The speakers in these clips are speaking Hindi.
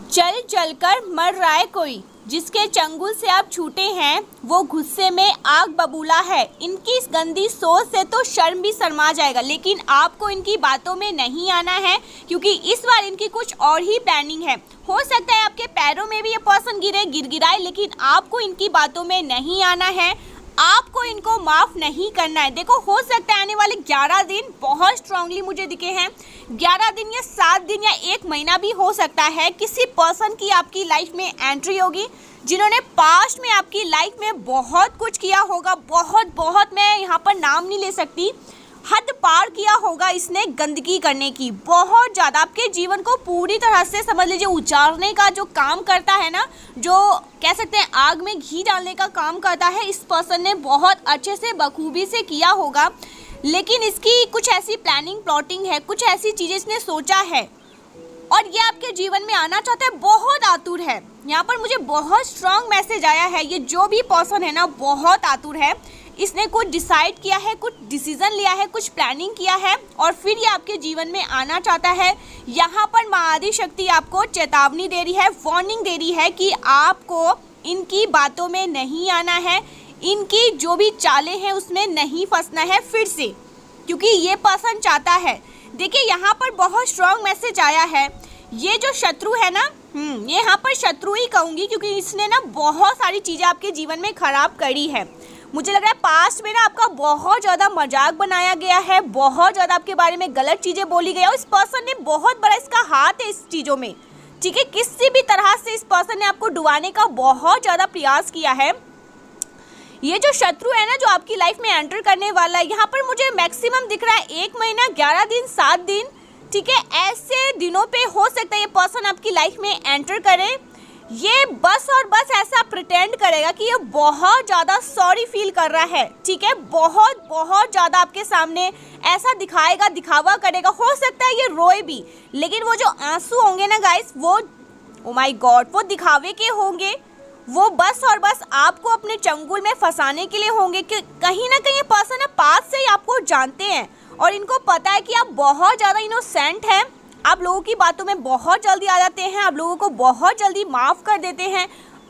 जल जलकर मर रहा है कोई, जिसके चंगुल से आप छूटे हैं वो गुस्से में आग बबूला है। इनकी इस गंदी सोच से तो शर्म भी शर्मा जाएगा, लेकिन आपको इनकी बातों में नहीं आना है क्योंकि इस बार इनकी कुछ और ही प्लानिंग है। हो सकता है आपके पैरों में भी ये पर्सन गिरगिराए, लेकिन आपको इनकी बातों में नहीं आना है। आपको इनको माफ़ नहीं करना है। देखो, हो सकता है आने वाले 11 दिन बहुत स्ट्रांगली मुझे दिखे हैं। 11 दिन या 7 दिन या 1 महीना भी हो सकता है किसी पर्सन की आपकी लाइफ में एंट्री होगी, जिन्होंने पास्ट में आपकी लाइफ में बहुत कुछ किया होगा। बहुत मैं यहाँ पर नाम नहीं ले सकती, हद पार किया होगा इसने गंदगी करने की। बहुत ज़्यादा आपके जीवन को पूरी तरह से समझ लीजिए उजाड़ने का जो काम करता है ना, जो कह सकते हैं आग में घी डालने का काम करता है, इस पर्सन ने बहुत अच्छे से बखूबी से किया होगा। लेकिन इसकी कुछ ऐसी प्लानिंग प्लॉटिंग है, कुछ ऐसी चीज़ें इसने सोचा है और ये आपके जीवन में आना चाहता है, बहुत आतुर है। यहाँ पर मुझे बहुत स्ट्रांग मैसेज आया है, ये जो भी पर्सन है ना बहुत आतुर है। इसने कुछ डिसाइड किया है, कुछ डिसीजन लिया है, कुछ प्लानिंग किया है और फिर ये आपके जीवन में आना चाहता है। यहाँ पर माँ आदि शक्ति आपको चेतावनी दे रही है, वार्निंग दे रही है कि आपको इनकी बातों में नहीं आना है, इनकी जो भी चालें हैं उसमें नहीं फंसना है फिर से, क्योंकि ये पर्सन चाहता है। देखिए, यहाँ पर बहुत स्ट्रांग मैसेज आया है। ये जो शत्रु है ना, ये यहाँ पर शत्रु ही कहूँगी, क्योंकि इसने ना बहुत सारी चीज़ें आपके जीवन में ख़राब करी है। मुझे लग रहा है पास्ट में ना आपका बहुत ज़्यादा मजाक बनाया गया है, बहुत ज़्यादा आपके बारे में गलत चीज़ें बोली गई है और इस पर्सन ने बहुत बड़ा इसका हाथ है इस चीज़ों में। ठीक है, किसी भी तरह से इस पर्सन ने आपको डुबाने का बहुत ज़्यादा प्रयास किया है। ये जो शत्रु है ना, जो आपकी लाइफ में एंटर करने वाला है, यहाँ पर मुझे मैक्सिमम दिख रहा है 1 महीना, 11 दिन, 7 दिन। ठीक है, ऐसे दिनों पे हो सकता है ये पर्सन आपकी लाइफ में एंटर करे। ये बस और बस ऐसा प्रिटेंड करेगा कि ये बहुत ज़्यादा सॉरी फील कर रहा है। ठीक है, बहुत ज़्यादा आपके सामने ऐसा दिखाएगा, दिखावा करेगा। हो सकता है ये रोए भी, लेकिन वो जो आंसू होंगे ना गाइस, वो ओ माय गॉड, वो दिखावे के होंगे। वो बस और बस आपको अपने चंगुल में फंसाने के लिए होंगे कि कहीं ना कहीं ये पर्सन पास से ही आपको जानते हैं और इनको पता है कि आप बहुत ज़्यादा इनोसेंट हैं। आप लोगों की बातों में बहुत जल्दी आ जाते हैं, आप लोगों को बहुत जल्दी माफ़ कर देते हैं,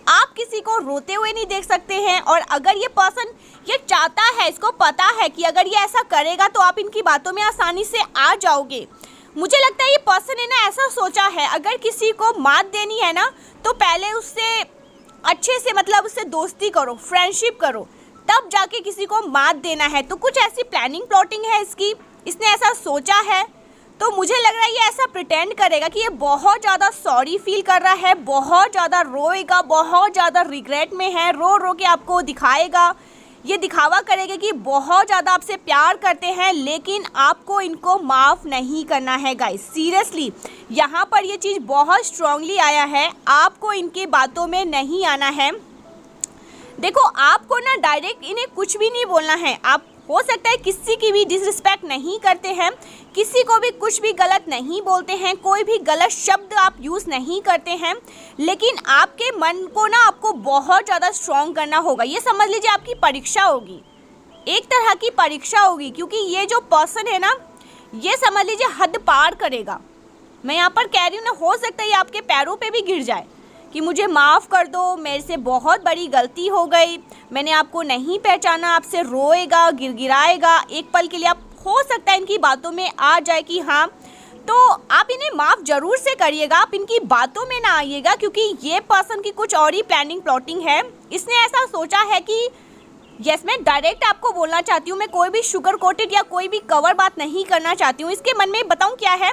आप किसी को रोते हुए नहीं देख सकते हैं। और अगर ये पर्सन ये चाहता है, इसको पता है कि अगर ये ऐसा करेगा तो आप इनकी बातों में आसानी से आ जाओगे। मुझे लगता है ये पर्सन ने ना ऐसा सोचा है, अगर किसी को मात देनी है ना तो पहले उससे अच्छे से मतलब उससे दोस्ती करो, फ्रेंडशिप करो, तब जाके किसी को मात देना है। तो कुछ ऐसी प्लानिंग प्लॉटिंग है इसकी, इसने ऐसा सोचा है। तो मुझे लग रहा है ये ऐसा प्रिटेंड करेगा कि ये बहुत ज़्यादा सॉरी फील कर रहा है, बहुत ज़्यादा रोएगा, बहुत ज़्यादा रिग्रेट में है, रो रो के आपको दिखाएगा, ये दिखावा करेगा कि बहुत ज़्यादा आपसे प्यार करते हैं, लेकिन आपको इनको माफ़ नहीं करना है गाइस। सीरियसली यहाँ पर ये चीज़ बहुत स्ट्रांगली आया है, आपको इनकी बातों में नहीं आना है। देखो, आपको ना डायरेक्ट इन्हें कुछ भी नहीं बोलना है। आप हो सकता है किसी की भी डिसरिस्पेक्ट नहीं करते हैं, किसी को भी कुछ भी गलत नहीं बोलते हैं, कोई भी गलत शब्द आप यूज़ नहीं करते हैं, लेकिन आपके मन को ना आपको बहुत ज़्यादा स्ट्रॉन्ग करना होगा। ये समझ लीजिए आपकी परीक्षा होगी, एक तरह की परीक्षा होगी, क्योंकि ये जो पर्सन है ना, ये समझ लीजिए हद पार करेगा। मैं यहाँ पर कह रही हूँ ना, हो सकता है ये आपके पैरों पे भी गिर जाए कि मुझे माफ़ कर दो, मेरे से बहुत बड़ी गलती हो गई, मैंने आपको नहीं पहचाना, आपसे रोएगा, गिड़गिड़ाएगा। एक पल के लिए आप हो सकता है इनकी बातों में आ जाए कि हाँ, तो आप इन्हें माफ़ ज़रूर से करिएगा, आप इनकी बातों में ना आइएगा, क्योंकि ये पर्सन की कुछ और ही प्लानिंग प्लॉटिंग है। इसने ऐसा सोचा है कि यस, मैं डायरेक्ट आपको बोलना चाहती हूँ, मैं कोई भी शुगर कोटेड या कोई भी कवर बात नहीं करना चाहती हूँ। इसके मन में बताऊँ क्या है,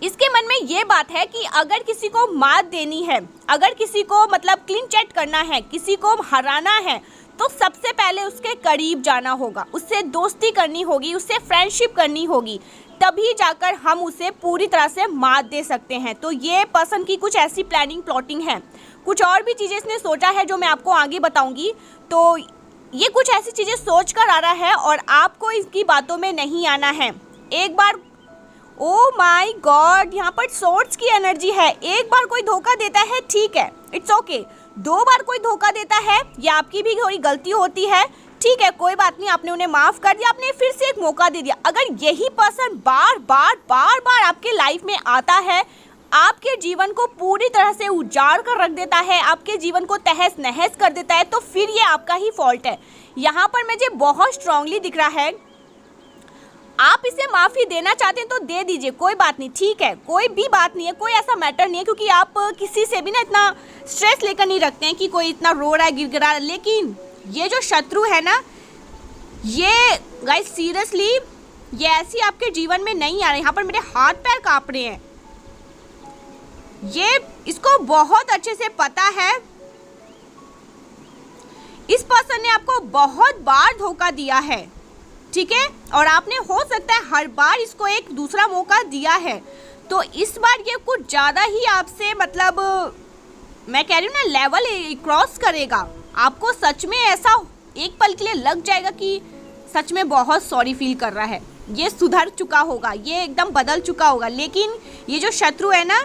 इसके मन में ये बात है कि अगर किसी को मात देनी है, अगर किसी को मतलब क्लीन चिट करना है, किसी को हराना है, तो सबसे पहले उसके करीब जाना होगा, उससे दोस्ती करनी होगी, उससे फ्रेंडशिप करनी होगी, तभी जाकर हम उसे पूरी तरह से मात दे सकते हैं। तो ये पर्सन की कुछ ऐसी प्लानिंग प्लॉटिंग है, कुछ और भी चीज़ें इसने सोचा है जो मैं आपको आगे बताऊंगी। तो ये कुछ ऐसी चीज़ें सोच कर आ रहा है और आपको इसकी बातों में नहीं आना है। एक बार, ओ माय गॉड, यहाँ पर सोर्स की एनर्जी है। एक बार कोई धोखा देता है, ठीक है, इट्स ओके। 2 बार कोई धोखा देता है, या आपकी भी थोड़ी गलती होती है, ठीक है, कोई बात नहीं, आपने उन्हें माफ़ कर दिया, आपने फिर से एक मौका दे दिया। अगर यही पर्सन बार बार आपके लाइफ में आता है, आपके जीवन को पूरी तरह से उजाड़ कर रख देता है, आपके जीवन को तहस नहस कर देता है, तो फिर ये आपका ही फॉल्ट है। यहाँ पर मुझे बहुत स्ट्रांगली दिख रहा है, आप इसे माफ़ी देना चाहते हैं तो दे दीजिए, कोई बात नहीं, ठीक है, कोई भी बात नहीं है, कोई ऐसा मैटर नहीं है, क्योंकि आप किसी से भी ना इतना स्ट्रेस लेकर नहीं रखते हैं कि कोई इतना रो रहा है, गिड़गिड़ा रहा है। लेकिन ये जो शत्रु है ना, ये गाइस सीरियसली ये ऐसी आपके जीवन में नहीं आ रहे। यहाँ पर मेरे हाथ पैर काँप रहे हैं। ये इसको बहुत अच्छे से पता है, इस पर्सन ने आपको बहुत बार धोखा दिया है, ठीक है, और आपने हो सकता है हर बार इसको एक दूसरा मौका दिया है। तो इस बार ये कुछ ज़्यादा ही आपसे मतलब मैं कह रही हूँ ना, लेवल क्रॉस करेगा। आपको सच में ऐसा एक पल के लिए लग जाएगा कि सच में बहुत सॉरी फील कर रहा है, ये सुधर चुका होगा, ये एकदम बदल चुका होगा। लेकिन ये जो शत्रु है ना,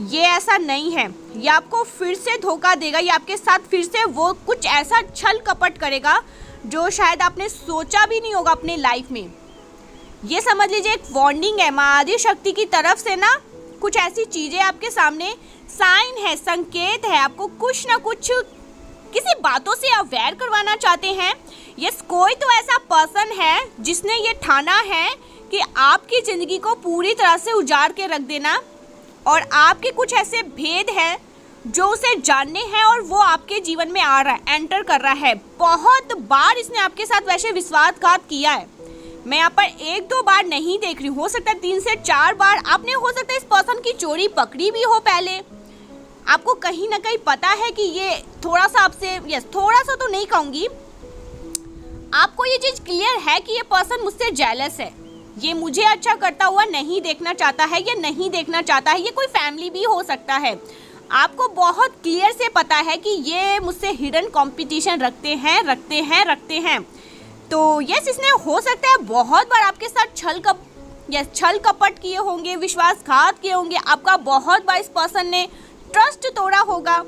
ये ऐसा नहीं है, ये आपको फिर से धोखा देगा, ये आपके साथ फिर से वो कुछ ऐसा छल कपट करेगा जो शायद आपने सोचा भी नहीं होगा अपने लाइफ में। ये समझ लीजिए एक वार्निंग है माँ आदि शक्ति की तरफ से ना, कुछ ऐसी चीज़ें आपके सामने साइन है, संकेत है, आपको कुछ ना कुछ किसी बातों से अवेयर करवाना चाहते हैं। यस, कोई तो ऐसा पर्सन है जिसने ये ठाना है कि आपकी ज़िंदगी को पूरी तरह से उजाड़ के रख देना, और आपके कुछ ऐसे भेद हैं जो उसे जानने हैं और वो आपके जीवन में आ रहा है, एंटर कर रहा है। बहुत बार इसने आपके साथ वैसे विश्वासघात किया है। मैं यहाँ पर 1-2 बार नहीं देख रही हूँ, हो सकता है 3 से 4 बार आपने हो सकता है इस पर्सन की चोरी पकड़ी भी हो। पहले आपको कहीं ना कहीं पता है कि ये थोड़ा सा आपसे, यस थोड़ा सा तो नहीं कहूँगी, आपको ये चीज़ क्लियर है कि ये पर्सन मुझसे जेलस है, ये मुझे अच्छा करता हुआ नहीं देखना चाहता है, ये नहीं देखना चाहता है। ये कोई फैमिली भी हो सकता है। आपको बहुत क्लियर से पता है कि ये मुझसे हिडन कंपटीशन रखते हैं। तो यस, इसने हो सकता है बहुत बार आपके साथ छल कपट किए होंगे, विश्वासघात किए होंगे, आपका बहुत बार इस पर्सन ने ट्रस्ट तोड़ा होगा।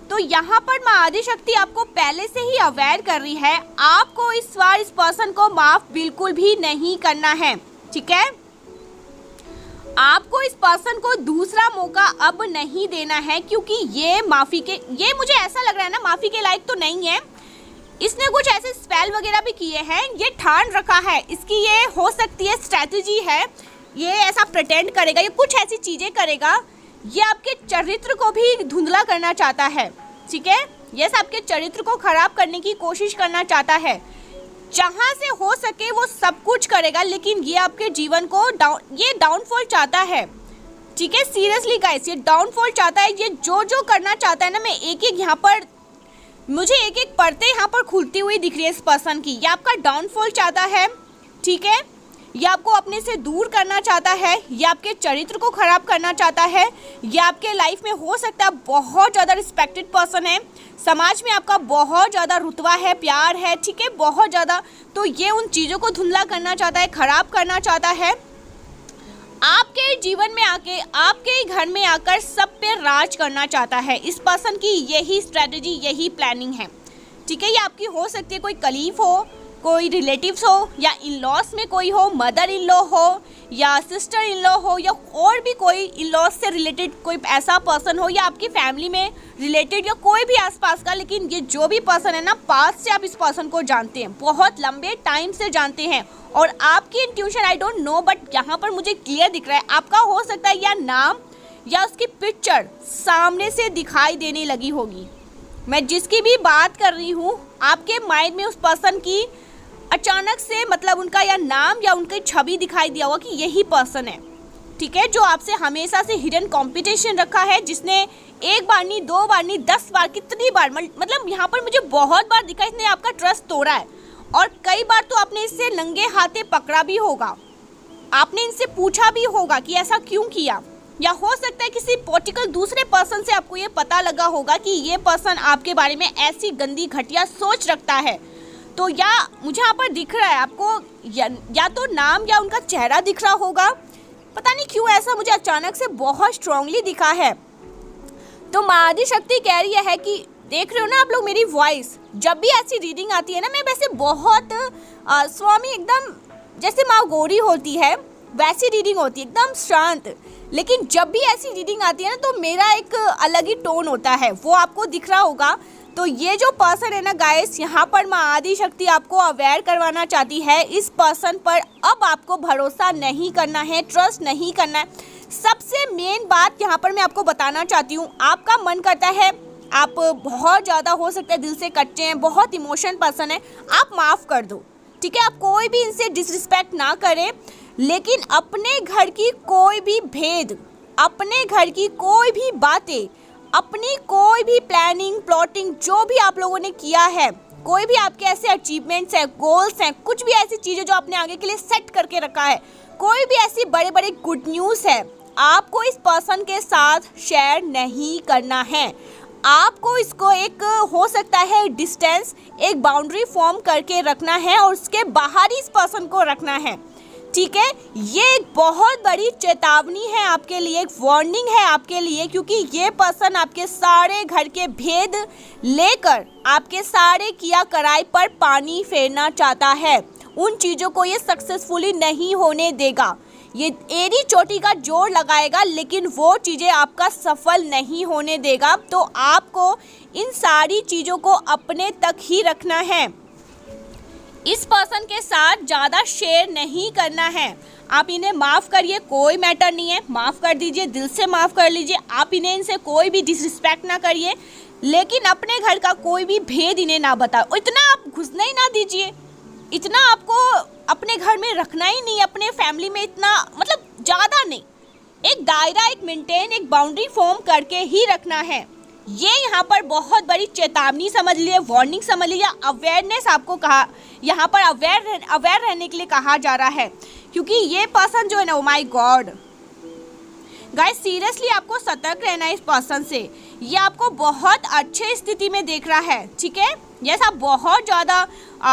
तो यहाँ पर माँ आदिशक्ति आपको पहले से ही अवेयर कर रही है, आपको इस बार इस पर्सन को माफ़ बिल्कुल भी नहीं करना है, ठीक है। आपको इस पर्सन को दूसरा मौका अब नहीं देना है, क्योंकि ये मुझे ऐसा लग रहा है ना, माफ़ी के लायक तो नहीं है। इसने कुछ ऐसे स्पेल वगैरह भी किए हैं, ये ठान रखा है, इसकी ये हो सकती है स्ट्रैटेजी है, ये ऐसा प्रिटेंड करेगा, ये कुछ ऐसी चीज़ें करेगा, ये आपके चरित्र को भी धुंधला करना चाहता है, ठीक है। ये आपके चरित्र को खराब करने की कोशिश करना चाहता है, जहाँ से हो सके वो सब कुछ करेगा, लेकिन ये आपके जीवन को डाउनफॉल चाहता है, ठीक है। सीरियसली गाइस, ये डाउनफॉल चाहता है। ये जो करना चाहता है ना, मैं एक यहाँ पर मुझे एक परतें यहाँ पर खुलती हुई दिख रही है इस पर्सन की। ये आपका डाउनफॉल चाहता है, ठीक है, ये आपको अपने से दूर करना चाहता है, ये आपके चरित्र को खराब करना चाहता है। ये आपके लाइफ में हो सकता है बहुत ज़्यादा रिस्पेक्टेड पर्सन है, समाज में आपका बहुत ज़्यादा रुतबा है, प्यार है, ठीक है, बहुत ज़्यादा। तो ये उन चीज़ों को धुंधला करना चाहता है, खराब करना चाहता है, आपके जीवन में आके, आपके घर में आकर सब पे राज करना चाहता है। इस पर्सन की यही स्ट्रेटजी, यही प्लानिंग है, ठीक है। ये आपकी हो सकती है कोई कलीफ हो, कोई रिलेटिव्स हो, या इन लॉस में कोई हो, मदर इन लॉ हो, या सिस्टर इन लॉ हो, या और भी कोई इन लॉस से रिलेटेड कोई ऐसा पर्सन हो, या आपकी फैमिली में रिलेटेड या कोई भी आसपास का। लेकिन ये जो भी पर्सन है ना, पास से आप इस पर्सन को जानते हैं, बहुत लंबे टाइम से जानते हैं, और आपकी intuition I don't know, but यहाँ पर मुझे क्लियर दिख रहा है, आपका हो सकता है या नाम या उसकी पिक्चर सामने से दिखाई देने लगी होगी। मैं जिसकी भी बात कर रही हूँ, आपके माइंड में उस पर्सन की अचानक से मतलब उनका या नाम या उनकी छवि दिखाई दिया होगा कि यही पर्सन है, ठीक है, जो आपसे हमेशा से हिडन कंपटीशन रखा है, जिसने 1 बार नहीं, 2 बार नहीं, 10 बार, कितनी बार, मतलब यहाँ पर मुझे बहुत बार दिखा इसने आपका ट्रस्ट तोड़ा है, और कई बार तो आपने इससे नंगे हाथे पकड़ा भी होगा, आपने इनसे पूछा भी होगा कि ऐसा क्यों किया, या हो सकता है किसी पर्टिकुलर दूसरे पर्सन से आपको ये पता लगा होगा कि ये पर्सन आपके बारे में ऐसी गंदी घटिया सोच रखता है। तो या मुझे यहाँ पर दिख रहा है आपको या तो नाम या उनका चेहरा दिख रहा होगा, पता नहीं क्यों ऐसा मुझे अचानक से बहुत स्ट्रांगली दिखा है। तो माँ आदिशक्ति कह रही है कि देख रहे हो ना आप लोग मेरी वॉइस, जब भी ऐसी रीडिंग आती है ना, मैं वैसे बहुत स्वामी एकदम जैसे माँ गौरी होती है वैसी रीडिंग होती है, एकदम शांत। लेकिन जब भी ऐसी रीडिंग आती है ना, तो मेरा एक अलग ही टोन होता है, वो आपको दिख रहा होगा। तो ये जो पर्सन है ना गाइस, यहाँ पर माँ आदि शक्ति आपको अवेयर करवाना चाहती है, इस पर्सन पर अब आपको भरोसा नहीं करना है, ट्रस्ट नहीं करना है। सबसे मेन बात यहाँ पर मैं आपको बताना चाहती हूँ, आपका मन करता है, आप बहुत ज़्यादा हो सकता है दिल से कच्चे हैं, बहुत इमोशन पर्सन है, आप माफ़ कर दो, ठीक है। आप कोई भी इनसे डिसरिस्पेक्ट ना करें, लेकिन अपने घर की कोई भी भेद, अपने घर की कोई भी बातें, अपनी कोई भी प्लानिंग प्लॉटिंग जो भी आप लोगों ने किया है, कोई भी आपके ऐसे अचीवमेंट्स हैं, गोल्स हैं, कुछ भी ऐसी चीज़ें जो आपने आगे के लिए सेट करके रखा है, कोई भी ऐसी बड़े बड़े गुड न्यूज़ है, आपको इस पर्सन के साथ शेयर नहीं करना है। आपको इसको एक हो सकता है डिस्टेंस, एक बाउंड्री फॉर्म करके रखना है और उसके बाहर ही इस पर्सन को रखना है, ठीक है। ये एक बहुत बड़ी चेतावनी है आपके लिए, एक वार्निंग है आपके लिए, क्योंकि ये पर्सन आपके सारे घर के भेद लेकर आपके सारे किया कराई पर पानी फेरना चाहता है। उन चीज़ों को ये सक्सेसफुली नहीं होने देगा, ये एड़ी चोटी का जोर लगाएगा, लेकिन वो चीज़ें आपका सफल नहीं होने देगा। तो आपको इन सारी चीज़ों को अपने तक ही रखना है, इस पर्सन के साथ ज़्यादा शेयर नहीं करना है। आप इन्हें माफ़ करिए, कोई मैटर नहीं है, माफ़ कर दीजिए, दिल से माफ़ कर लीजिए। आप इन्हें इनसे कोई भी डिसरिस्पेक्ट ना करिए, लेकिन अपने घर का कोई भी भेद इन्हें ना बताओ। इतना आप घुसने ही ना दीजिए, इतना आपको अपने घर में रखना ही नहीं, अपने फैमिली में इतना, मतलब ज़्यादा नहीं, एक दायरा, एक मेंटेन, एक बाउंड्री फॉर्म करके ही रखना है। ये यहाँ पर बहुत बड़ी चेतावनी समझ लीजिए, वार्निंग समझ लीजिए, अवेयरनेस आपको कहा, यहाँ पर अवेयर रहने के लिए कहा जा रहा है, क्योंकि ये पर्सन जो है ना, ओ माय गॉड गाइस, सीरियसली आपको सतर्क रहना है इस पर्सन से। ये आपको बहुत अच्छे स्थिति में देख रहा है, ठीक है। जैसा आप बहुत ज़्यादा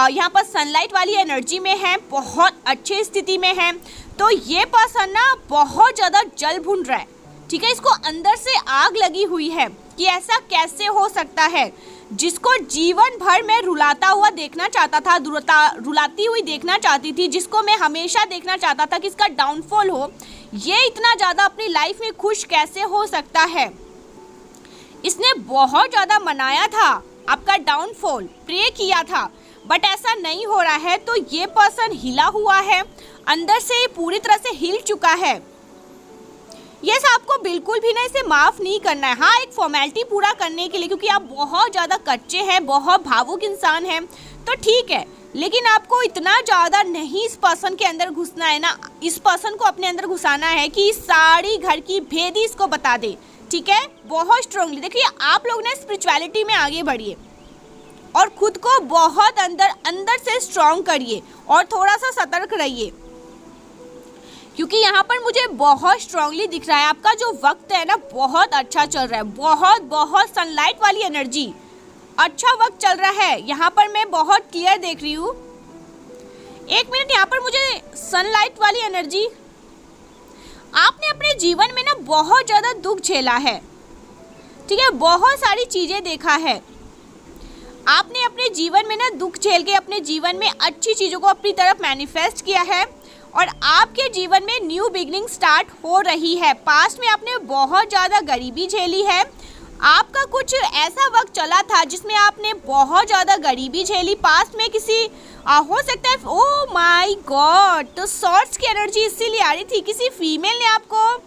यहाँ पर सनलाइट वाली एनर्जी में है, बहुत अच्छे स्थिति में है, तो ये पर्सन ना बहुत ज़्यादा जल भुन रहा है, ठीक है। इसको अंदर से आग लगी हुई है कि ऐसा कैसे हो सकता है, जिसको जीवन भर मैं रुलाता हुआ देखना चाहता था, रुलाती हुई देखना चाहती थी, जिसको मैं हमेशा देखना चाहता था कि इसका डाउनफॉल हो, ये इतना ज़्यादा अपनी लाइफ में खुश कैसे हो सकता है। इसने बहुत ज़्यादा मनाया था आपका डाउनफॉल, प्रे किया था, बट ऐसा नहीं हो रहा है। तो ये पर्सन हिला हुआ है, अंदर से पूरी तरह से हिल चुका है। यस, आपको बिल्कुल भी ना इसे माफ़ नहीं करना है, हाँ, एक फॉर्मेलिटी पूरा करने के लिए, क्योंकि आप बहुत ज़्यादा कच्चे हैं, बहुत भावुक इंसान हैं, तो ठीक है, लेकिन आपको इतना ज़्यादा नहीं इस पर्सन के अंदर घुसना है ना, इस पर्सन को अपने अंदर घुसाना है कि इस सारी घर की भेदी इसको बता दे, ठीक है, बहुत स्ट्रांगली। देखिए, आप लोग ना स्पिरिचुअलिटी में आगे बढ़िए और खुद को बहुत अंदर से स्ट्रांग करिए और थोड़ा सा सतर्क रहिए, क्योंकि यहाँ पर मुझे बहुत स्ट्रांगली दिख रहा है आपका जो वक्त है ना, बहुत अच्छा चल रहा है, बहुत सनलाइट वाली एनर्जी, अच्छा वक्त चल रहा है। यहाँ पर मैं बहुत क्लियर देख रही हूँ, एक मिनट, यहाँ पर मुझे सनलाइट वाली एनर्जी, आपने अपने जीवन में ना बहुत ज़्यादा दुख झेला है, ठीक है, बहुत सारी चीज़ें देखा है, आपने अपने जीवन में ना दुख झेल के अपने जीवन में अच्छी चीज़ों को अपनी तरफ मैनिफेस्ट किया है और आपके जीवन में न्यू बिगनिंग स्टार्ट हो रही है। पास्ट में आपने बहुत ज़्यादा गरीबी झेली है, आपका कुछ ऐसा वक्त चला था जिसमें आपने बहुत ज़्यादा गरीबी झेली, पास्ट में किसी हो सकता है, ओ माय गॉड, तो सॉर्ट्स की एनर्जी इसीलिए आ रही थी, किसी फीमेल ने आपको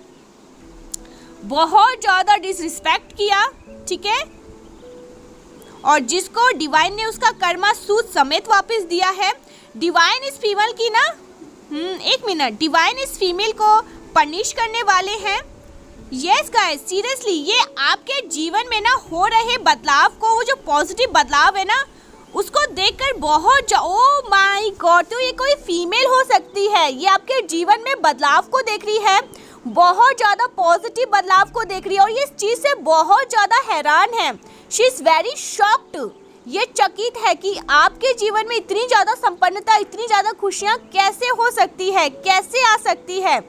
बहुत ज़्यादा डिसरिस्पेक्ट किया, ठीक है, और जिसको डिवाइन ने उसका कर्मा सूद समेत वापस दिया है। डिवाइन इस फीमेल की ना, एक मिनट, डिवाइन इस फीमेल को पनिश करने वाले हैं। यस गाइस, सीरियसली, ये आपके जीवन में ना हो रहे बदलाव को, वो जो पॉजिटिव बदलाव है ना, उसको देखकर बहुत ओ माय गॉड, तो ये कोई फीमेल हो सकती है, ये आपके जीवन में बदलाव को देख रही है, बहुत ज़्यादा पॉजिटिव बदलाव को देख रही है और ये इस चीज़ से बहुत ज़्यादा हैरान है। शी इज़ वेरी शॉक्ड, ये चकित है कि आपके जीवन में इतनी ज़्यादा संपन्नता, इतनी ज़्यादा खुशियाँ कैसे हो सकती है, कैसे आ सकती है।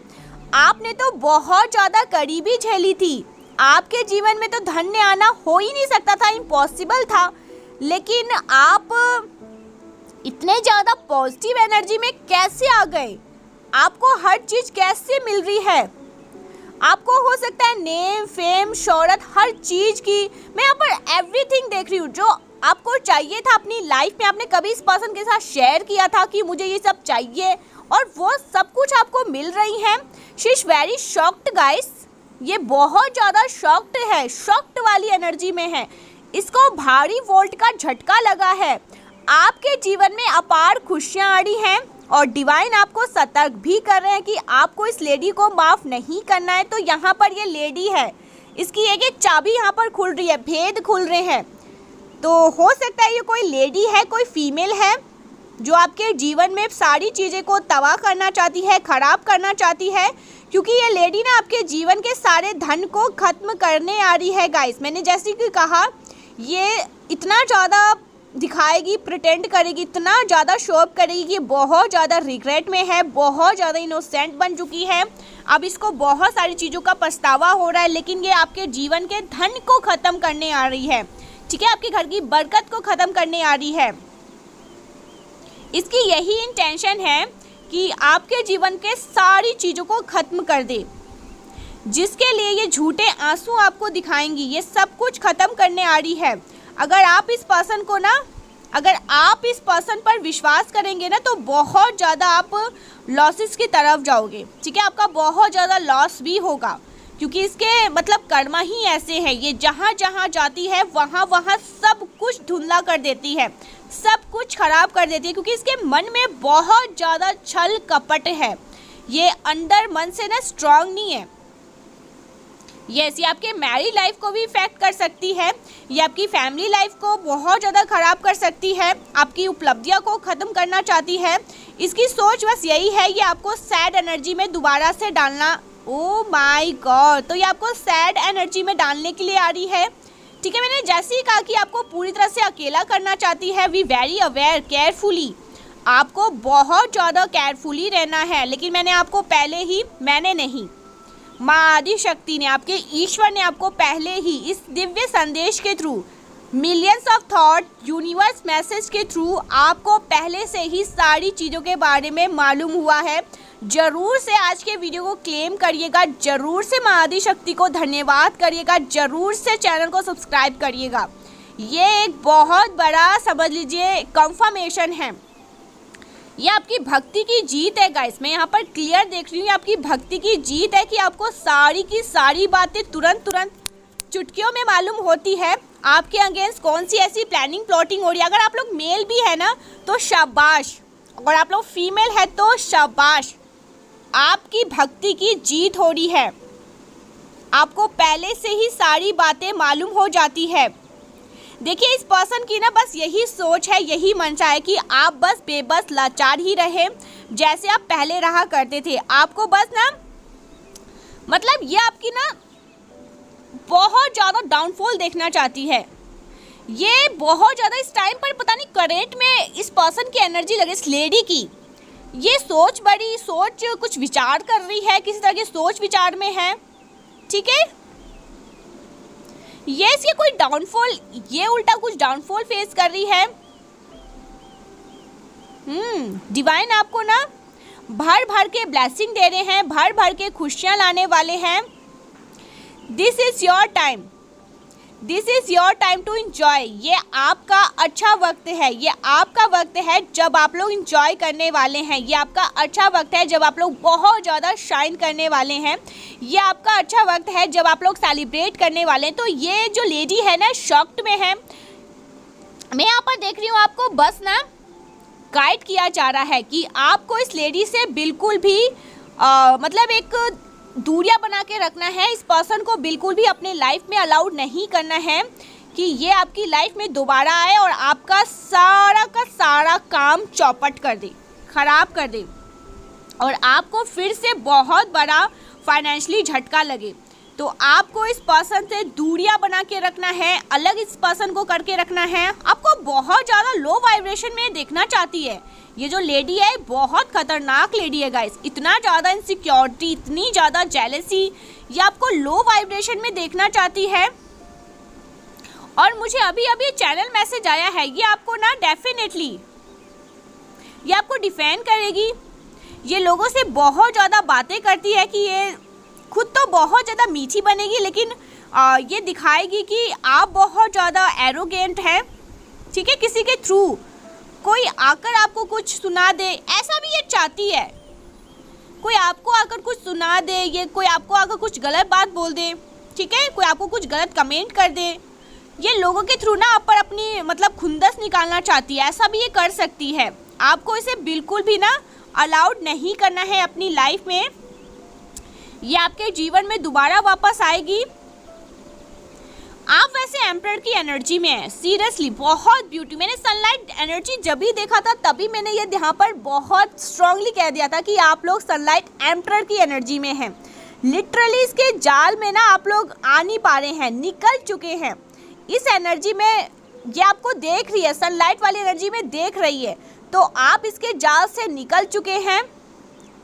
आपने तो बहुत ज़्यादा गरीबी झेली थी, आपके जीवन में तो धन्य आना हो ही नहीं सकता था, इम्पॉसिबल था, लेकिन आप इतने ज़्यादा पॉजिटिव एनर्जी में कैसे आ गए। आपको हर चीज़ कैसे मिल रही है। आपको हो सकता है नेम, फेम, शोहरत, हर चीज़ की मैं यहाँ पर एवरीथिंग देख रही हूँ। जो आपको चाहिए था अपनी लाइफ में, आपने कभी इस पर्सन के साथ शेयर किया था कि मुझे ये सब चाहिए, और वो सब कुछ आपको मिल रही है। She is very shocked guys, ये बहुत ज़्यादा शॉक्ड है, शॉक्ड वाली एनर्जी में है। इसको भारी वोल्ट का झटका लगा है। आपके जीवन में अपार खुशियाँ आ रही हैं और डिवाइन आपको सतर्क भी कर रहे हैं कि आपको इस लेडी को माफ़ नहीं करना है। तो यहाँ पर ये लेडी है, इसकी एक एक चाबी यहाँ पर खुल रही है, भेद खुल रहे हैं। तो हो सकता है ये कोई लेडी है, कोई फीमेल है जो आपके जीवन में सारी चीज़ें को तबाह करना चाहती है, ख़राब करना चाहती है, क्योंकि ये लेडी ना आपके जीवन के सारे धन को ख़त्म करने आ रही है गाइस। मैंने जैसे कि कहा, ये इतना ज़्यादा दिखाएगी, प्रिटेंड करेगी, इतना ज़्यादा शो अप करेगी कि बहुत ज़्यादा रिग्रेट में है, बहुत ज़्यादा इनोसेंट बन चुकी है। अब इसको बहुत सारी चीज़ों का पछतावा हो रहा है, लेकिन ये आपके जीवन के धन को ख़त्म करने आ रही है, ठीक है, आपके घर की बरकत को ख़त्म करने आ रही है। इसकी यही इंटेंशन है कि आपके जीवन के सारी चीज़ों को ख़त्म कर दे, जिसके लिए ये झूठे आंसू आपको दिखाएंगी, ये सब कुछ ख़त्म करने आ रही है। अगर आप इस पर्सन को ना, अगर आप इस पर्सन पर विश्वास करेंगे ना, तो बहुत ज़्यादा आप लॉसेस की तरफ जाओगे, ठीक है, आपका बहुत ज़्यादा लॉस भी होगा, क्योंकि इसके मतलब कर्मा ही ऐसे हैं। ये जहाँ जहाँ जाती है वहाँ वहाँ सब कुछ धुंधला कर देती है, सब कुछ खराब कर देती है, क्योंकि इसके मन में बहुत ज़्यादा छल कपट है। ये अंदर मन से ना स्ट्रांग नहीं है। यस, ये आपके मैरिड लाइफ को भी इफेक्ट कर सकती है, ये आपकी फैमिली लाइफ को बहुत ज़्यादा ख़राब कर सकती है, आपकी उपलब्धियों को ख़त्म करना चाहती है। इसकी सोच बस यही है, ये आपको सैड एनर्जी में दोबारा से डालना। ओ माय गॉड, तो ये आपको सैड एनर्जी में डालने के लिए आ रही है, ठीक है। मैंने जैसे ही कहा कि आपको पूरी तरह से अकेला करना चाहती है। वी वेरी अवेयर, केयरफुली, आपको बहुत ज़्यादा केयरफुली रहना है। लेकिन मैंने आपको पहले ही, मैंने नहीं, माँ आदि शक्ति ने, आपके ईश्वर ने आपको पहले ही इस दिव्य संदेश के through, millions of thought, universe message के थ्रू आपको पहले से ही सारी चीज़ों के बारे में मालूम हुआ है। ज़रूर से आज के वीडियो को क्लेम करिएगा, ज़रूर से माँ आदि शक्ति को धन्यवाद करिएगा, ज़रूर से चैनल को सब्सक्राइब करिएगा। ये एक बहुत बड़ा, समझ लीजिए, कंफर्मेशन है। ये आपकी भक्ति की जीत है गाइस। मैं यहाँ पर क्लियर देख रही हूँ, आपकी भक्ति की जीत है कि आपको सारी की सारी बातें तुरंत चुटकियों में मालूम होती है। आपके अगेंस्ट कौन सी ऐसी प्लानिंग, प्लॉटिंग हो रही है। अगर आप लोग मेल भी है ना तो शाबाश, अगर आप लोग फीमेल है तो शाबाश, आपकी भक्ति की जीत हो रही है। आपको पहले से ही सारी बातें मालूम हो जाती है। देखिए, इस पर्सन की ना बस यही सोच है, यही मंशा है कि आप बस बेबस लाचार ही रहे जैसे आप पहले रहा करते थे। आपको बस ना, मतलब ये आपकी ना बहुत ज़्यादा डाउनफॉल देखना चाहती है। ये बहुत ज़्यादा इस टाइम पर पता नहीं करेंट में इस पर्सन की एनर्जी लगे, इस लेडी की ये सोच, बड़ी सोच, कुछ विचार कर रही है, किसी तरह के सोच विचार में है, ठीक है। ये इसके कोई डाउनफॉल, ये उल्टा कुछ डाउनफॉल फेस कर रही है। डिवाइन आपको ना भर भर के ब्लेसिंग दे रहे हैं, भर भर के खुशियां लाने वाले हैं। This is your time, this is your time to enjoy. ये आपका अच्छा वक्त है, ये आपका वक्त है जब आप लोग इंजॉय करने वाले हैं। ये आपका अच्छा वक्त है जब आप लोग बहुत ज़्यादा शाइन करने वाले हैं। ये आपका अच्छा वक्त है जब आप लोग सेलिब्रेट करने वाले हैं। तो ये जो लेडी है ना, शॉक्ड में है। मैं यहाँ पर देख रही हूँ, आपको बस ना गाइड किया जा रहा है कि आपको इस लेडी से बिल्कुल भी मतलब एक दूरियां बना के रखना है। इस पर्सन को बिल्कुल भी अपने लाइफ में अलाउड नहीं करना है कि ये आपकी लाइफ में दोबारा आए और आपका सारा का सारा काम चौपट कर दे, ख़राब कर दे, और आपको फिर से बहुत बड़ा फाइनेंशियली झटका लगे। तो आपको इस पर्सन से दूरियां बना के रखना है, अलग इस पर्सन को करके रखना है। आपको बहुत ज़्यादा लो वाइब्रेशन में देखना चाहती है। ये जो लेडी है बहुत खतरनाक लेडी है गाइस। इतना ज़्यादा इनसिक्योरिटी, इतनी ज़्यादा जेलसी, ये आपको लो वाइब्रेशन में देखना चाहती है। और मुझे अभी अभी चैनल मैसेज आया है, ये आपको ना डेफिनेटली ये आपको डिफेंड करेगी, ये लोगों से बहुत ज़्यादा बातें करती है कि ये खुद तो बहुत ज़्यादा मीठी बनेगी, लेकिन ये दिखाएगी कि आप बहुत ज़्यादा एरोगेंट हैं, ठीक है। किसी के थ्रू कोई आकर आपको कुछ सुना दे, ऐसा भी ये चाहती है। कोई आपको आकर कुछ सुना दे, ये कोई आपको आकर कुछ गलत बात बोल दे, ठीक है, कोई आपको कुछ गलत कमेंट कर दे, ये लोगों के थ्रू ना आप पर अपनी मतलब खुंदस निकालना चाहती है, ऐसा भी ये कर सकती है। आपको इसे बिल्कुल भी ना अलाउड नहीं करना है अपनी लाइफ में। ये आपके जीवन में दोबारा वापस आएगी। आप वैसे एम्परर की एनर्जी में है, सीरियसली बहुत ब्यूटी। मैंने सनलाइट एनर्जी जब भी देखा था तभी मैंने ये यहाँ पर बहुत स्ट्रांगली कह दिया था कि आप लोग सनलाइट एम्परर की एनर्जी में हैं। लिटरली इसके जाल में ना आप लोग आ नहीं पा रहे हैं, निकल चुके हैं। इस एनर्जी में ये आपको देख रही है, सनलाइट वाली एनर्जी में देख रही है, तो आप इसके जाल से निकल चुके हैं।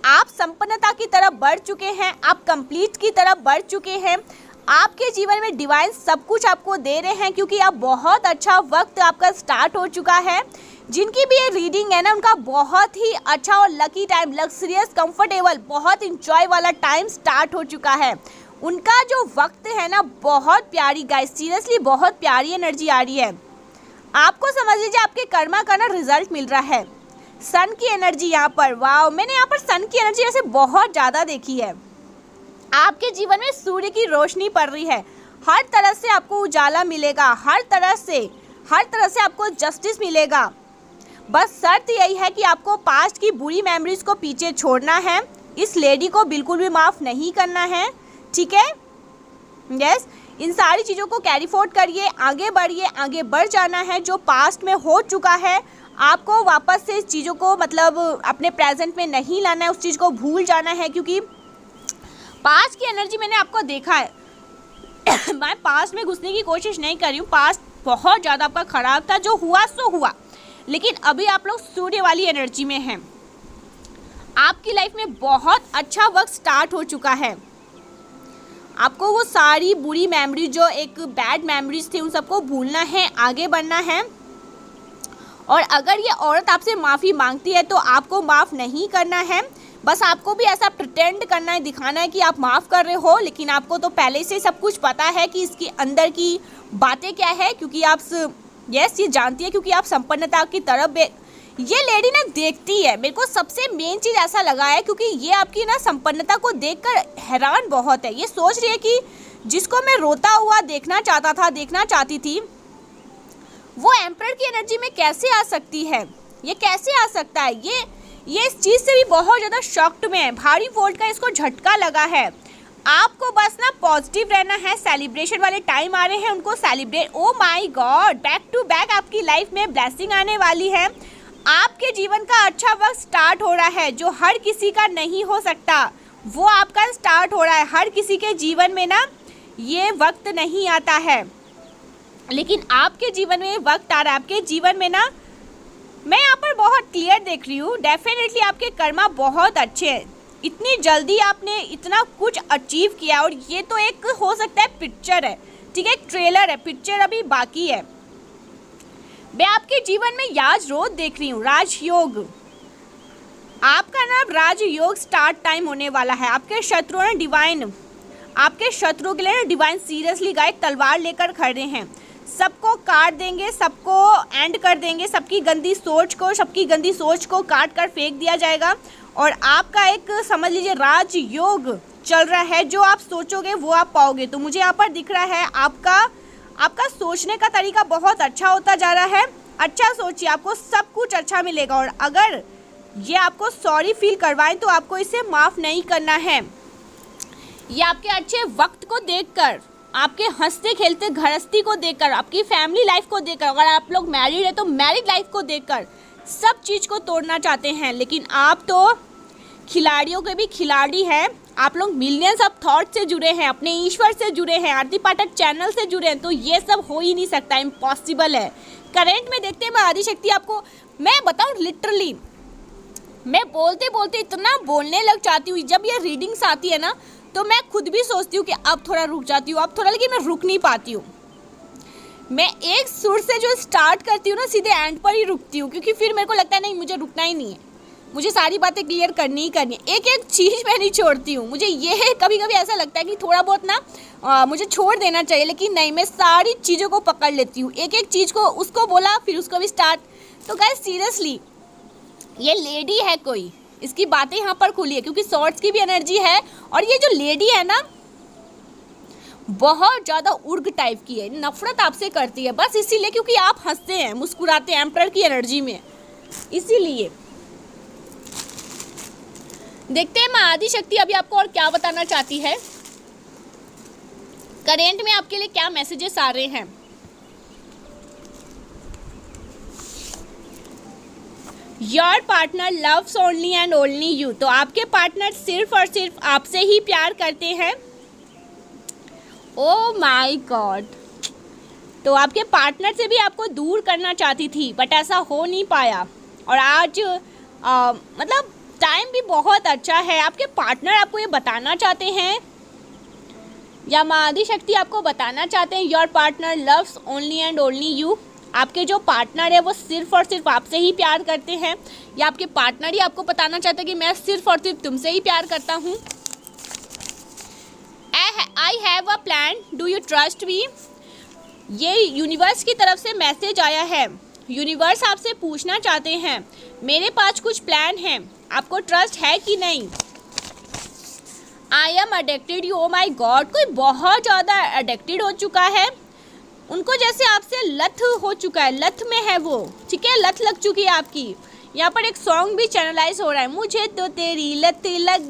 आप संपन्नता की तरफ बढ़ चुके हैं, आप कंप्लीट की तरफ बढ़ चुके हैं। आपके जीवन में डिवाइन सब कुछ आपको दे रहे हैं, क्योंकि आप बहुत अच्छा वक्त आपका स्टार्ट हो चुका है। जिनकी भी ये रीडिंग है ना, उनका बहुत ही अच्छा और लकी टाइम, लग्जरियस, कंफर्टेबल, बहुत इंजॉय वाला टाइम स्टार्ट हो चुका है। उनका जो वक्त है ना, बहुत प्यारी गाइस, सीरियसली बहुत प्यारी एनर्जी आ रही है। आपको समझ लीजिए आपके कर्मा का ना रिजल्ट मिल रहा है। सन की एनर्जी यहाँ पर, वाह, मैंने यहाँ पर सन की एनर्जी वैसे बहुत ज़्यादा देखी है। आपके जीवन में सूर्य की रोशनी पड़ रही है, हर तरह से आपको उजाला मिलेगा, हर तरह से आपको जस्टिस मिलेगा। बस शर्त यही है कि आपको पास्ट की बुरी मेमोरीज को पीछे छोड़ना है, इस लेडी को बिल्कुल भी माफ़ नहीं करना है, ठीक है। यस, इन सारी चीज़ों को कैरी फॉरवर्ड करिए, आगे बढ़िए, आगे बढ़ जाना है। जो पास्ट में हो चुका है आपको वापस से इस चीज़ों को मतलब अपने प्रेजेंट में नहीं लाना है, उस चीज़ को भूल जाना है, क्योंकि पास्ट की एनर्जी मैंने आपको देखा है। मैं पास्ट में घुसने की कोशिश नहीं कर रही हूँ, पास्ट बहुत ज़्यादा आपका ख़राब था, जो हुआ सो हुआ, लेकिन अभी आप लोग सूर्य वाली एनर्जी में हैं। आपकी लाइफ में बहुत अच्छा वक्त स्टार्ट हो चुका है। आपको वो सारी बुरी मेमोरी, जो एक बैड मेमोरीज थी, उन सबको भूलना है, आगे बढ़ना है। और अगर ये औरत आपसे माफ़ी मांगती है तो आपको माफ़ नहीं करना है। बस आपको भी ऐसा प्रिटेंड करना है, दिखाना है कि आप माफ़ कर रहे हो, लेकिन आपको तो पहले से सब कुछ पता है कि इसके अंदर की बातें क्या है, क्योंकि आप ये जानती है, क्योंकि आप संपन्नता की तरफ ये लेडी ना देखती है। मेरे को सबसे मेन चीज़ ऐसा लगा है, क्योंकि ये आपकी ना संपन्नता को देखकर हैरान बहुत है। ये सोच रही है कि जिसको मैं रोता हुआ देखना चाहती थी, वो एम्परर की एनर्जी में कैसे आ सकती है, ये कैसे आ सकता है। ये इस चीज़ से भी बहुत ज़्यादा शॉक्ड में है। भारी वोल्ट का इसको झटका लगा है। आपको बस ना पॉजिटिव रहना है। सेलिब्रेशन वाले टाइम आ रहे हैं, उनको celebrate. Oh my God, back to back आपकी लाइफ में ब्लेसिंग आने वाली है। आपके जीवन का अच्छा वक्त स्टार्ट हो रहा है, जो हर किसी का नहीं हो सकता, वो आपका स्टार्ट हो रहा है। हर किसी के जीवन में ना ये वक्त नहीं आता है, लेकिन आपके जीवन में वक्त आ रहा है। आपके जीवन में ना मैं यहाँ पर बहुत क्लियर देख रही हूँ, डेफिनेटली आपके कर्मा बहुत अच्छे हैं। इतनी जल्दी आपने इतना कुछ अचीव किया, और ये तो एक हो सकता है पिक्चर है, ठीक है, ट्रेलर है, पिक्चर अभी बाकी है। मैं आपके जीवन में राजयोग देख रही हूँ, राजयोग। आपका ना राजयोग स्टार्ट टाइम होने वाला है। आपके शत्रुओं ने डिवाइन, आपके शत्रुओं के लिए ना डिवाइन सीरियसली गाइस तलवार लेकर खड़े हैं। सबको काट देंगे, सबको एंड कर देंगे, सबकी गंदी सोच को काट कर फेंक दिया जाएगा। और आपका एक समझ लीजिए राजयोग चल रहा है, जो आप सोचोगे वो आप पाओगे। तो मुझे यहाँ पर दिख रहा है आपका सोचने का तरीका बहुत अच्छा होता जा रहा है। अच्छा सोचिए, आपको सब कुछ अच्छा मिलेगा। और अगर ये आपको सॉरी फील करवाएं तो आपको इसे माफ़ नहीं करना है। ये आपके अच्छे वक्त को देखकर, आपके हंसते खेलते गृहस्थी को देखकर, आपकी फैमिली लाइफ को देखकर, अगर आप लोग मैरिड है तो मैरिड लाइफ को देखकर सब चीज़ को तोड़ना चाहते हैं। लेकिन आप तो खिलाड़ियों के भी खिलाड़ी हैं। आप लोग मिलियंस ऑफ थॉट से जुड़े हैं, अपने ईश्वर से जुड़े हैं, आरती पाठक चैनल से जुड़े हैं, तो ये सब हो ही नहीं सकता, इम्पॉसिबल है। करंट में देखते हैं मैं आदिशक्ति, आपको मैं बताऊँ लिटरली मैं बोलते बोलते इतना बोलने लग जाती हूँ। जब ये रीडिंग्स आती है ना, तो मैं खुद भी सोचती हूँ कि अब थोड़ा रुक जाती हूँ, अब थोड़ा, लेकिन मैं रुक नहीं पाती हूँ। मैं एक सुर से जो स्टार्ट करती हूँ ना, सीधे एंड पर ही रुकती हूँ, क्योंकि फिर मेरे को लगता है नहीं, मुझे रुकना ही नहीं है। मुझे सारी बातें क्लियर करनी ही करनी है, एक एक चीज़ मैं नहीं छोड़ती हूँ। मुझे ये है कभी कभी ऐसा लगता है कि थोड़ा बहुत ना मुझे छोड़ देना चाहिए, लेकिन नहीं, मैं सारी चीज़ों को पकड़ लेती हूँ, एक एक चीज़ को, उसको बोला फिर उसको भी स्टार्ट। तो गाइस सीरियसली ये लेडी है कोई, इसकी बातें यहाँ पर खुली है क्योंकि शॉर्ट्स की भी एनर्जी है। और ये जो लेडी है ना बहुत ज़्यादा उर्ग टाइप की है, नफरत आपसे करती है बस इसीलिए क्योंकि आप हंसते हैं, मुस्कुराते हैं, एम्परर की एनर्जी में, इसीलिए। देखते हैं माँ आदिशक्ति अभी आपको और क्या बताना चाहती है, करेंट में आपके लिए क्या मैसेजेस आ रहे हैं। Your partner loves only and only you, तो आपके पार्टनर सिर्फ और सिर्फ आपसे ही प्यार करते हैं। ओह माय गॉड, तो आपके पार्टनर से भी आपको दूर करना चाहती थी बट ऐसा हो नहीं पाया। और आज मतलब टाइम भी बहुत अच्छा है, आपके पार्टनर आपको ये बताना चाहते हैं या माँ आदिशक्ति आपको बताना चाहते हैं your partner loves only and only you, आपके जो पार्टनर है वो सिर्फ और सिर्फ आपसे ही प्यार करते हैं, या आपके पार्टनर ही आपको बताना चाहते हैं कि मैं सिर्फ और सिर्फ तुमसे ही प्यार करता हूँ। I have a plan, do you trust me, ये यूनिवर्स की तरफ से मैसेज आया है। यूनिवर्स आपसे पूछना चाहते हैं मेरे पास कुछ प्लान है, आपको ट्रस्ट है कि नहीं। I am addicted you, oh my God, कोई बहुत ज़्यादा अडिक्टेड हो चुका है, उनको जैसे आपसे लत हो चुका है, लत में है वो, ठीक है, लत लग चुकी है आपकी। यहाँ पर एक सॉन्ग भी चैनलाइज हो रहा है, मुझे तो तेरी लत लग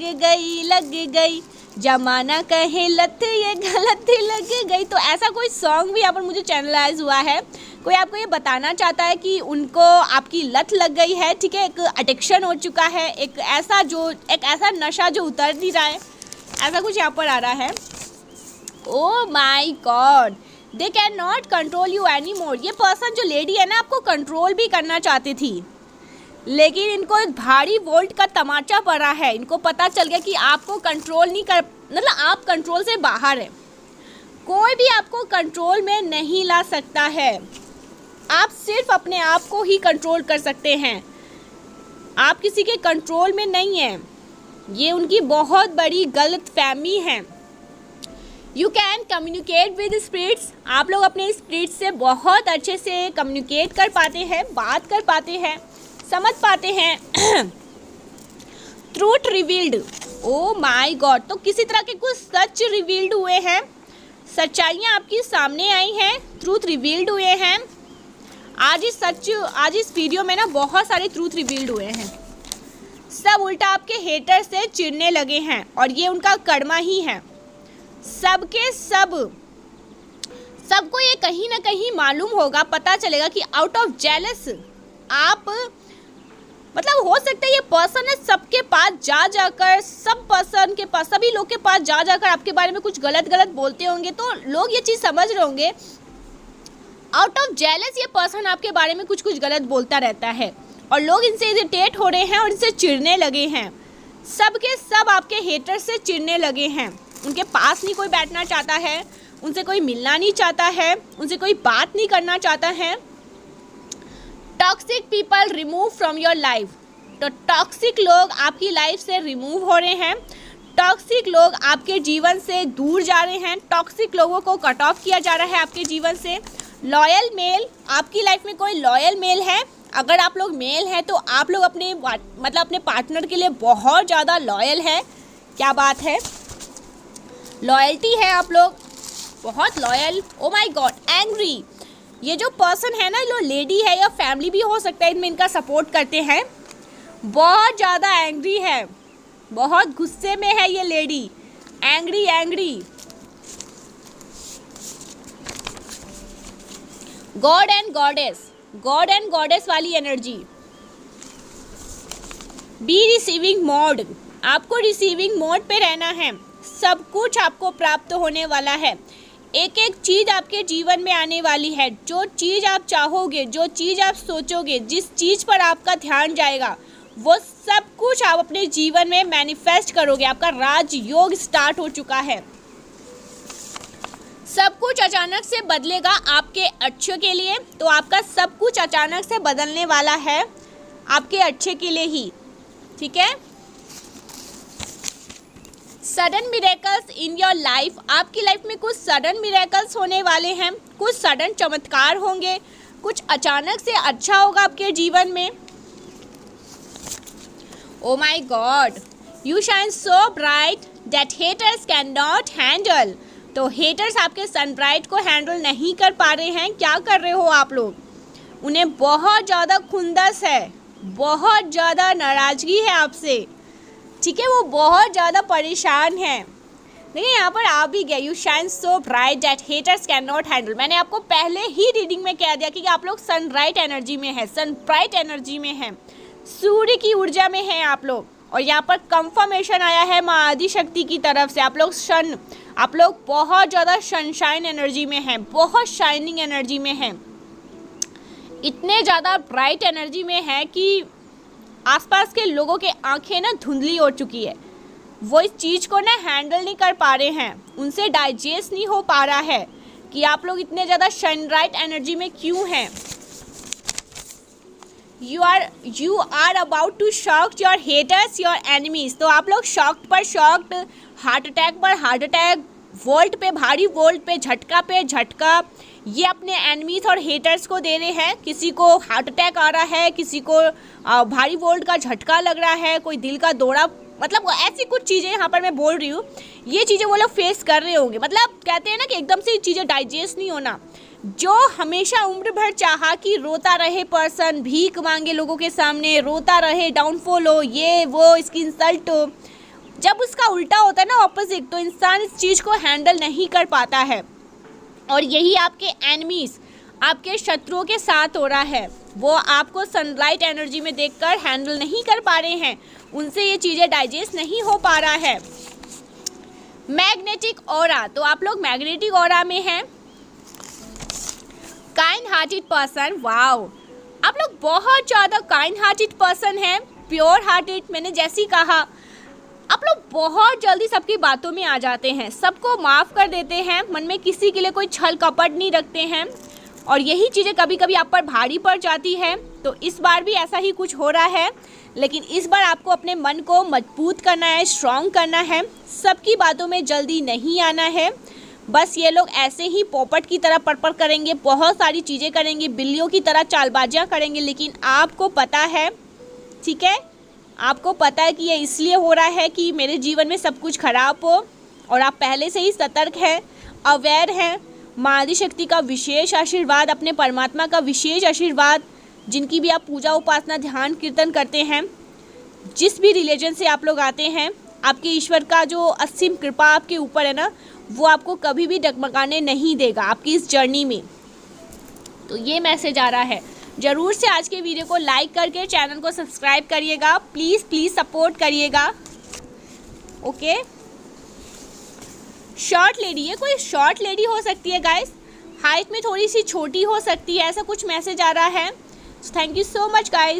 गई, जमाना कहे लत ये गलत लग गई। तो ऐसा कोई सॉन्ग भी यहाँ पर मुझे चैनलाइज हुआ है, कोई आपको ये बताना चाहता है कि उनको आपकी लत लग गई है, ठीक है, एक एडिक्शन हो चुका है, एक ऐसा नशा जो उतर नहीं रहा है, ऐसा कुछ यहाँ पर आ रहा है। Oh my God, they can not control you any more, ये पर्सन जो लेडी है ना आपको कंट्रोल भी करना चाहती थी, लेकिन इनको भारी वोल्ट का तमाचा पड़ा है, इनको पता चल गया कि आपको कंट्रोल नहीं कर, मतलब आप कंट्रोल से बाहर है, कोई भी आपको कंट्रोल में नहीं ला सकता है, आप सिर्फ अपने आप को ही कंट्रोल कर सकते हैं, आप किसी के कंट्रोल में नहीं हैं, ये उनकी बहुत बड़ी गलत फहमी है। You can communicate with spirits, आप लोग अपने स्पिरिट से बहुत अच्छे से कम्युनिकेट कर पाते हैं, बात कर पाते हैं, समझ पाते हैं। Truth revealed, O my God, तो किसी तरह के कुछ सच रिवील्ड हुए हैं, सच्चाइयाँ आपकी सामने आई हैं, ट्रूथ रिवील्ड हुए हैं। आज इस वीडियो में ना बहुत सारे ट्रूथ रिवील्ड हुए हैं, सब उल्टा आपके हेटर से चिढ़ने लगे हैं और ये उनका कर्मा ही है। सबको ये कहीं ना कहीं मालूम होगा, पता चलेगा कि आउट ऑफ जेलस आप, मतलब हो सकता है ये पर्सन है सबके पास जाकर, सभी लोग के पास जाकर आपके बारे में कुछ गलत बोलते होंगे, तो लोग ये चीज़ समझ रहे होंगे आउट ऑफ जेलस ये पर्सन आपके बारे में कुछ गलत बोलता रहता है और लोग इनसे इरिटेट हो रहे हैं और इनसे चिढ़ने लगे हैं, सबके सब आपके हेटर से चिढ़ने लगे हैं, उनके पास नहीं कोई बैठना चाहता है, उनसे कोई मिलना नहीं चाहता है, उनसे कोई बात नहीं करना चाहता है। Toxic people remove from your life, तो टॉक्सिक लोग आपकी लाइफ से रिमूव हो रहे हैं, टॉक्सिक लोग आपके जीवन से दूर जा रहे हैं, टॉक्सिक लोगों को कट ऑफ किया जा रहा है आपके जीवन से। लॉयल मेल, आपकी लाइफ में कोई लॉयल मेल है, अगर आप लोग मेल हैं तो आप लोग अपने पार्टनर के लिए बहुत ज़्यादा लॉयल है, क्या बात है, लॉयल्टी है, आप लोग बहुत loyal. O my God, angry, ये जो पर्सन है ना, जो लेडी है या फैमिली भी हो सकता है, इनमें इनका सपोर्ट करते हैं, बहुत ज़्यादा एंग्री है, बहुत गुस्से में है ये lady, angry. God and goddess वाली एनर्जी। बी रिसीविंग मोड, आपको रिसीविंग मोड पे रहना है, सब कुछ आपको प्राप्त होने वाला है, एक एक चीज़ आपके जीवन में आने वाली है, जो चीज़ आप चाहोगे, जो चीज़ आप सोचोगे, जिस चीज़ पर आपका ध्यान जाएगा, वो सब कुछ आप अपने जीवन में मैनिफेस्ट करोगे, आपका राजयोग स्टार्ट हो चुका है, सब कुछ अचानक से बदलेगा आपके अच्छे के लिए, तो आपका सब कुछ अचानक से बदलने वाला है आपके अच्छे के लिए ही। ठीक है। Sudden miracles in your life, आपकी लाइफ में कुछ सडन मिरेकल्स होने वाले हैं, कुछ सडन चमत्कार होंगे, कुछ अचानक से अच्छा होगा आपके जीवन में। ओ my God, you shine so bright that haters can not handle. तो हेटर्स आपके सनब्राइट को हैंडल नहीं कर पा रहे हैं। क्या कर रहे हो आप लोग? उन्हें बहुत ज़्यादा खुंदस है, बहुत ज़्यादा नाराज़गी है आपसे, ठीक है। वो बहुत ज़्यादा परेशान हैं। देखिए यहाँ पर आ भी गया, you shine so bright that haters can not handle. मैंने आपको पहले ही रीडिंग में कह दिया कि आप लोग सनब्राइट एनर्जी में हैं, सनब्राइट एनर्जी में हैं, सूर्य की ऊर्जा में हैं आप लोग। और यहाँ पर कंफर्मेशन आया है माँ आदि शक्ति की तरफ से, आप लोग बहुत ज़्यादा सनशाइन एनर्जी में हैं, बहुत शाइनिंग एनर्जी में हैं, इतने ज़्यादा ब्राइट एनर्जी में है कि आसपास के लोगों के आंखें ना धुंधली हो चुकी है। वो इस चीज़ को ना हैंडल नहीं कर पा रहे हैं, उनसे डाइजेस्ट नहीं हो पा रहा है कि आप लोग इतने ज़्यादा सनब्राइट एनर्जी में क्यों हैं। You are about to shock your haters your enemies. तो आप लोग शॉक्ड पर शॉक्ड, हार्ट अटैक पर हार्ट अटैक, वोल्ट पे भारी वोल्ट पे झटका ये अपने एनिमीज और हेटर्स को दे रहे हैं। किसी को हार्ट अटैक आ रहा है, किसी को भारी वोल्ट का झटका लग रहा है, कोई दिल का दौरा, मतलब ऐसी कुछ चीज़ें यहाँ पर मैं बोल रही हूँ, ये चीज़ें वो लोग फेस कर रहे होंगे। मतलब कहते हैं ना कि एकदम से चीज़ें डाइजेस्ट नहीं होना। जो हमेशा उम्र भर चाहा कि रोता रहे पर्सन, भीख मांगे लोगों के सामने, रोता रहे, डाउनफॉल हो, ये वो, इसकी इंसल्ट हो, जब उसका उल्टा होता है ना ऑपोजिट, तो इंसान इस चीज़ को हैंडल नहीं कर पाता है। और यही आपके एनिमीज, आपके शत्रुओं के साथ हो रहा है। वो आपको सनलाइट एनर्जी में देखकर हैंडल नहीं कर पा रहे हैं, उनसे ये चीज़ें डाइजेस्ट नहीं हो पा रहा है। मैग्नेटिक ऑरा, तो आप लोग मैग्नेटिक ऑरा में हैं। काइंड हार्टेड पर्सन, वाओ, आप लोग बहुत ज़्यादा काइंड हार्टेड पर्सन हैं, प्योर हार्टेड। मैंने जैसी कहा, आप लोग बहुत जल्दी सबकी बातों में आ जाते हैं, सबको माफ़ कर देते हैं, मन में किसी के लिए कोई छल कपट नहीं रखते हैं। और यही चीज़ें कभी कभी आप पर भारी पड़ जाती है। तो इस बार भी ऐसा ही कुछ हो रहा है, लेकिन इस बार आपको अपने मन को मजबूत करना है, स्ट्रॉन्ग करना है, सबकी बातों में जल्दी नहीं आना है। बस ये लोग ऐसे ही पोपट की तरह परपर करेंगे, बहुत सारी चीज़ें करेंगे, बिल्लियों की तरह चालबाजियाँ करेंगे, लेकिन आपको पता है, ठीक है, आपको पता है कि ये इसलिए हो रहा है कि मेरे जीवन में सब कुछ खराब हो। और आप पहले से ही सतर्क हैं, अवेयर हैं। माँ आदि शक्ति का विशेष आशीर्वाद, अपने परमात्मा का विशेष आशीर्वाद, जिनकी भी आप पूजा उपासना ध्यान कीर्तन करते हैं, जिस भी रिलीजन से आप लोग आते हैं, आपके ईश्वर का जो असीम कृपा आपके ऊपर है ना, वो आपको कभी भी डगमगाने नहीं देगा आपकी इस जर्नी में। तो ये मैसेज आ रहा है। ज़रूर से आज के वीडियो को लाइक करके चैनल को सब्सक्राइब करिएगा, प्लीज़ प्लीज़ सपोर्ट करिएगा। ओके, शॉर्ट लेडी, ये कोई शॉर्ट लेडी हो सकती है गाइस, हाइट में थोड़ी सी छोटी हो सकती है, ऐसा कुछ मैसेज आ रहा है। Thank you so much guys.